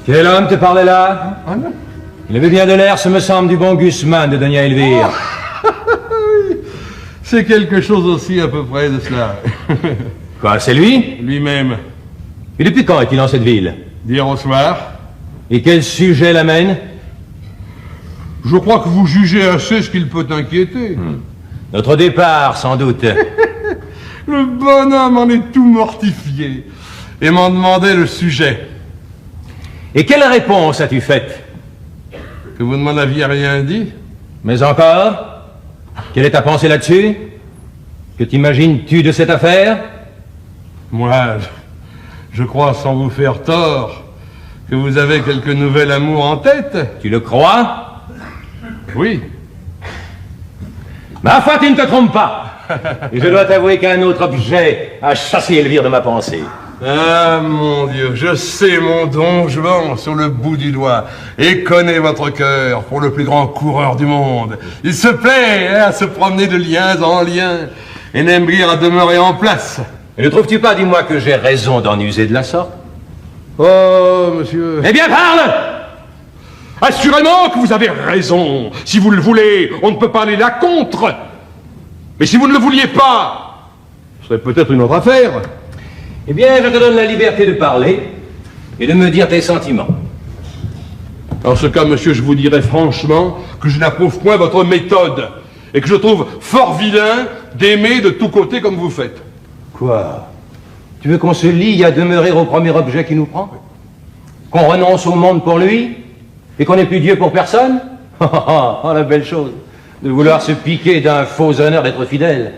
Quel homme te parlait là? Ah non. Il avait bien de l'air, ce me semble, du bon Gusman de Doña Elvire. C'est quelque chose aussi à peu près de cela. Quoi, c'est lui? Lui-même. Et depuis quand est-il dans cette ville? D'hier au soir. Et quel sujet l'amène? Je crois que vous jugez assez ce qu'il peut inquiéter. Notre départ, sans doute. Le bonhomme en est tout mortifié et m'en demandait le sujet. Et quelle réponse as-tu faite? Que vous ne m'en aviez rien dit? Mais encore? Quelle est ta pensée là-dessus? Que t'imagines-tu de cette affaire? Moi, je crois sans vous faire tort que vous avez quelque nouvel amour en tête. Tu le crois? Oui. Ma foi, tu ne te trompes pas. Et je dois t'avouer qu'un autre objet a chassé Elvire de ma pensée. Ah, mon Dieu, je sais mon Don Juan sur le bout du doigt et connais votre cœur pour le plus grand coureur du monde. Il se plaît à se promener de liens en liens et n'aime guère à demeurer en place. Et ne trouves-tu pas, dis-moi, que j'ai raison d'en user de la sorte? Oh, monsieur... Eh bien, parle! Assurément que vous avez raison. Si vous le voulez, on ne peut pas aller là contre. Mais si vous ne le vouliez pas, ce serait peut-être une autre affaire. Eh bien, je te donne la liberté de parler et de me dire tes sentiments. En ce cas, monsieur, je vous dirai franchement que je n'approuve point votre méthode et que je trouve fort vilain d'aimer de tous côtés comme vous faites. Quoi? Tu veux qu'on se lie à demeurer au premier objet qui nous prend? Qu'on renonce au monde pour lui? Et qu'on n'est plus Dieu pour personne? Oh, la belle chose de vouloir se piquer d'un faux honneur d'être fidèle,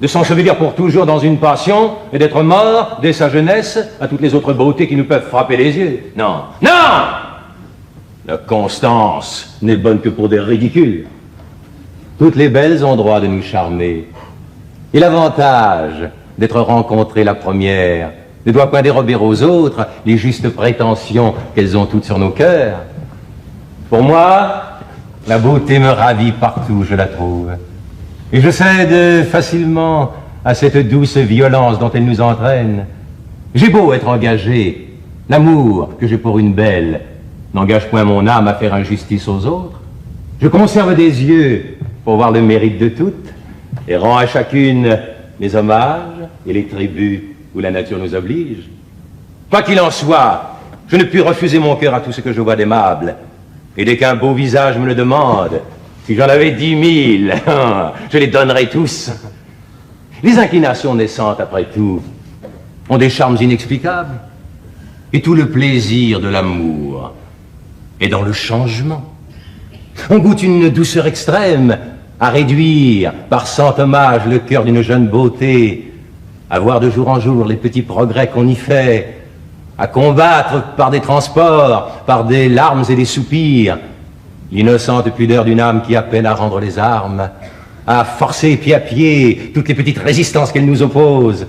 de s'ensevelir pour toujours dans une passion et d'être mort dès sa jeunesse à toutes les autres beautés qui nous peuvent frapper les yeux. Non, non! La constance n'est bonne que pour des ridicules. Toutes les belles ont droit de nous charmer. Et l'avantage d'être rencontrées la première ne doit pas dérober aux autres les justes prétentions qu'elles ont toutes sur nos cœurs. Pour moi, la beauté me ravit partout où je la trouve. Et je cède facilement à cette douce violence dont elle nous entraîne. J'ai beau être engagé, l'amour que j'ai pour une belle n'engage point mon âme à faire injustice aux autres. Je conserve des yeux pour voir le mérite de toutes et rends à chacune les hommages et les tributs où la nature nous oblige. Quoi qu'il en soit, je ne puis refuser mon cœur à tout ce que je vois d'aimable. Et dès qu'un beau visage me le demande, si j'en avais 10 000, je les donnerais tous. Les inclinations naissantes, après tout, ont des charmes inexplicables. Et tout le plaisir de l'amour est dans le changement. On goûte une douceur extrême à réduire par cent hommages le cœur d'une jeune beauté, à voir de jour en jour les petits progrès qu'on y fait, à combattre par des transports, par des larmes et des soupirs, l'innocente pudeur d'une âme qui a peine à rendre les armes, à forcer pied à pied toutes les petites résistances qu'elle nous oppose,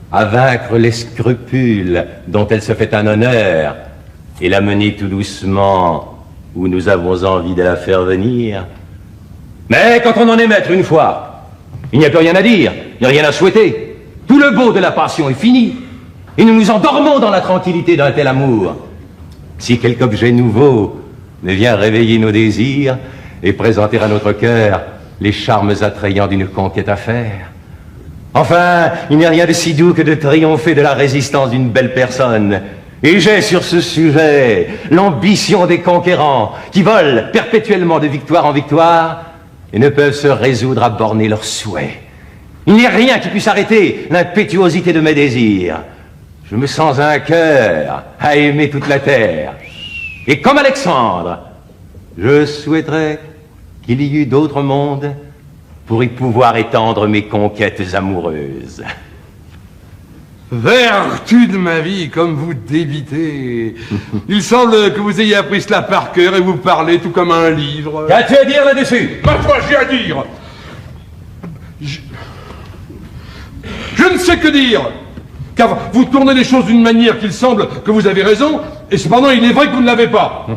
à vaincre les scrupules dont elle se fait un honneur, et la mener tout doucement où nous avons envie de la faire venir. Mais quand on en est maître une fois, il n'y a plus rien à dire, il n'y a rien à souhaiter. Tout le beau de la passion est fini. Et nous nous endormons dans la tranquillité d'un tel amour. Si quelque objet nouveau ne vient réveiller nos désirs et présenter à notre cœur les charmes attrayants d'une conquête à faire. Enfin, il n'y a rien de si doux que de triompher de la résistance d'une belle personne. Et j'ai sur ce sujet l'ambition des conquérants qui volent perpétuellement de victoire en victoire et ne peuvent se résoudre à borner leurs souhaits. Il n'y a rien qui puisse arrêter l'impétuosité de mes désirs. Je me sens un cœur à aimer toute la terre. Et comme Alexandre, je souhaiterais qu'il y eût d'autres mondes pour y pouvoir étendre mes conquêtes amoureuses. Vertu de ma vie, comme vous débitez. Il semble que vous ayez appris cela par cœur et vous parlez tout comme un livre. Qu'as-tu à dire là-dessus? Ma foi, j'ai à dire. Je ne sais que dire. Car vous tournez les choses d'une manière qu'il semble que vous avez raison, et cependant il est vrai que vous ne l'avez pas.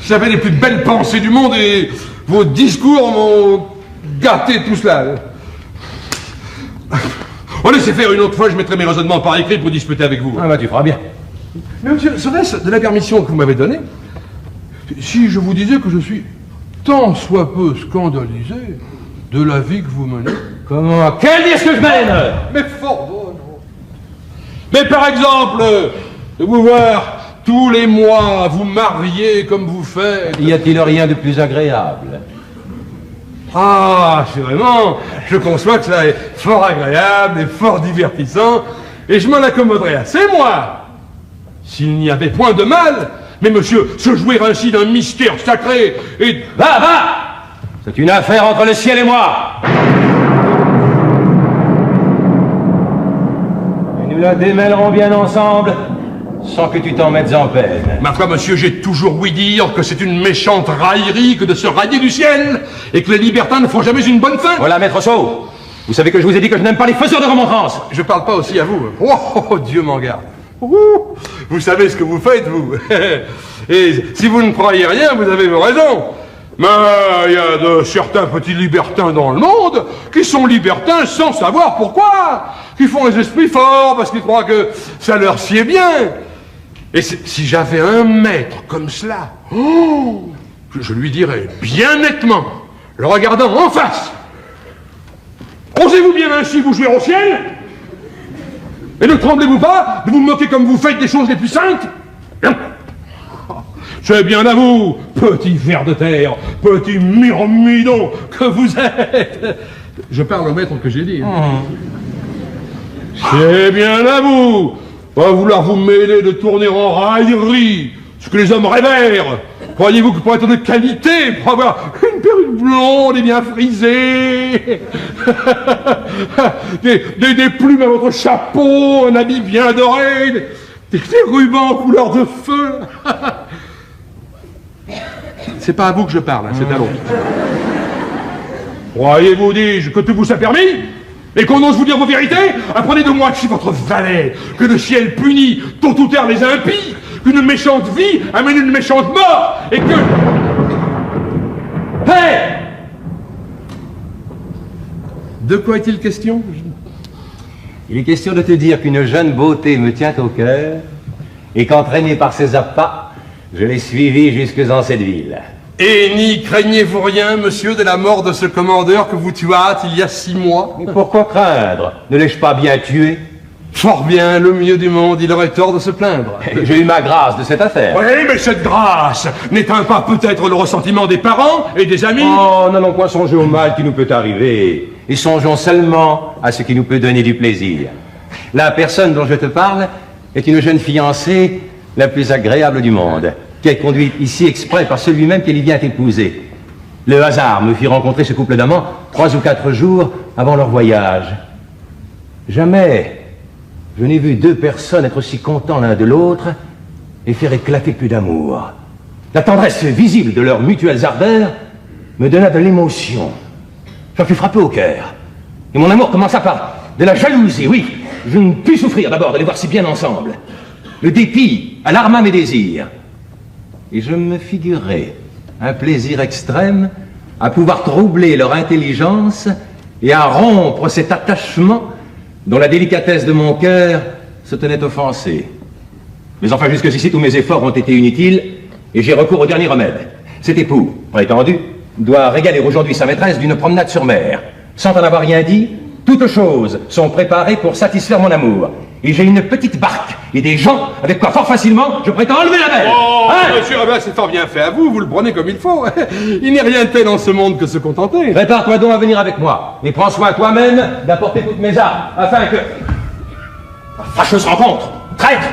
J'avais les plus belles pensées du monde et vos discours m'ont gâté tout cela. On laissez faire une autre fois, je mettrai mes raisonnements par écrit pour discuter avec vous. Ah bah tu feras bien. Mais monsieur, serait-ce de la permission que vous m'avez donnée si je vous disais que je suis tant soit peu scandalisé de la vie que vous menez? Comment? Quelle vie est-ce que je mène? Mais fort bon, non. Mais par exemple, de vous voir tous les mois vous marier comme vous faites. Y a-t-il rien de plus agréable? Ah, assurément, je conçois que cela est fort agréable et fort divertissant, et je m'en accommoderais assez, moi, s'il n'y avait point de mal. Mais monsieur, se jouer ainsi d'un mystère sacré et... Va, va! C'est une affaire entre le ciel et moi! Et nous la démêlerons bien ensemble, sans que tu t'en mettes en peine. Ma foi, monsieur, j'ai toujours ouï dire que c'est une méchante raillerie que de se railler du ciel, et que les libertins ne font jamais une bonne fin. Voilà, maître Sceau, vous savez que je vous ai dit que je n'aime pas les faiseurs de remontrances. Je parle pas aussi à vous. Oh, Dieu m'en garde. Ouh, vous savez ce que vous faites, vous. Et si vous ne croyez rien, vous avez vos raisons. Mais il y a de certains petits libertins dans le monde qui sont libertins sans savoir pourquoi, qui font les esprits forts parce qu'ils croient que ça leur sied bien. Et si j'avais un maître comme cela, oh, je lui dirais bien nettement, le regardant en face, osez-vous bien ainsi vous jouer au ciel? Et ne tremblez-vous pas de vous moquer comme vous faites des choses les plus saintes? C'est bien à vous, petit ver de terre, petit myrmidon que vous êtes. Je parle au maître que j'ai dit. C'est bien à vous, à vouloir vous mêler de tourner en raillerie, ce que les hommes révèrent. Croyez-vous que pour être de qualité, pour avoir une perruque blonde et bien frisée, des plumes à votre chapeau, un habit bien doré, des rubans couleur de feu. C'est pas à vous que je parle, hein, c'est à l'autre. Croyez-vous, dis-je, que tout vous soit permis? Et qu'on ose vous dire vos vérités? Apprenez de moi que je suis votre valet, que le ciel punit tôt ou tard les impies, qu'une méchante vie amène une méchante mort, et que... Hey! De quoi est-il question? Il est question de te dire qu'une jeune beauté me tient au cœur, et qu'entraîné par ses appâts, je l'ai suivie jusque dans cette ville. Et n'y craignez-vous rien, monsieur, de la mort de ce commandeur que vous tuâtes il y a 6 mois? Mais pourquoi craindre? Ne l'ai-je pas bien tué? Fort bien, le mieux du monde, il aurait tort de se plaindre. J'ai eu ma grâce de cette affaire. Oui, mais cette grâce n'éteint pas peut-être le ressentiment des parents et des amis? Oh, n'allons point songer au mal qui nous peut arriver, et songeons seulement à ce qui nous peut donner du plaisir. La personne dont je te parle est une jeune fiancée la plus agréable du monde, qui est conduite ici exprès par celui même qu'elle y vient épouser. Le hasard me fit rencontrer ce couple d'amants 3 ou 4 jours avant leur voyage. Jamais je n'ai vu 2 personnes être aussi contents l'un de l'autre et faire éclater plus d'amour. La tendresse visible de leurs mutuelles ardeurs me donna de l'émotion. J'en fus frappé au cœur. Et mon amour commença par de la jalousie, oui. Je ne pus souffrir d'abord de les voir si bien ensemble. Le dépit alarma mes désirs. Et je me figurais un plaisir extrême à pouvoir troubler leur intelligence et à rompre cet attachement dont la délicatesse de mon cœur se tenait offensée. Mais enfin, jusqu'ici, tous mes efforts ont été inutiles et j'ai recours au dernier remède. Cet époux, prétendu, doit régaler aujourd'hui sa maîtresse d'une promenade sur mer. Sans en avoir rien dit, toutes choses sont préparées pour satisfaire mon amour. Et j'ai une petite barque et des gens avec quoi fort facilement je prétends enlever la mer. Oh, Hein? monsieur Robert, c'est fort bien fait à vous, vous le prenez comme il faut. Il n'est rien de tel en ce monde que se contenter. Prépare-toi donc à venir avec moi, et prends soin toi-même d'apporter toutes mes armes, afin que... La fâcheuse rencontre, traître!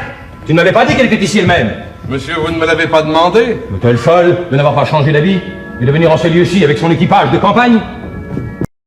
Tu ne m'avais pas dit qu'elle était ici elle-même. Monsieur, vous ne me l'avez pas demandé? Est-elle folle de n'avoir pas changé d'habit et de venir en ce lieu-ci avec son équipage de campagne?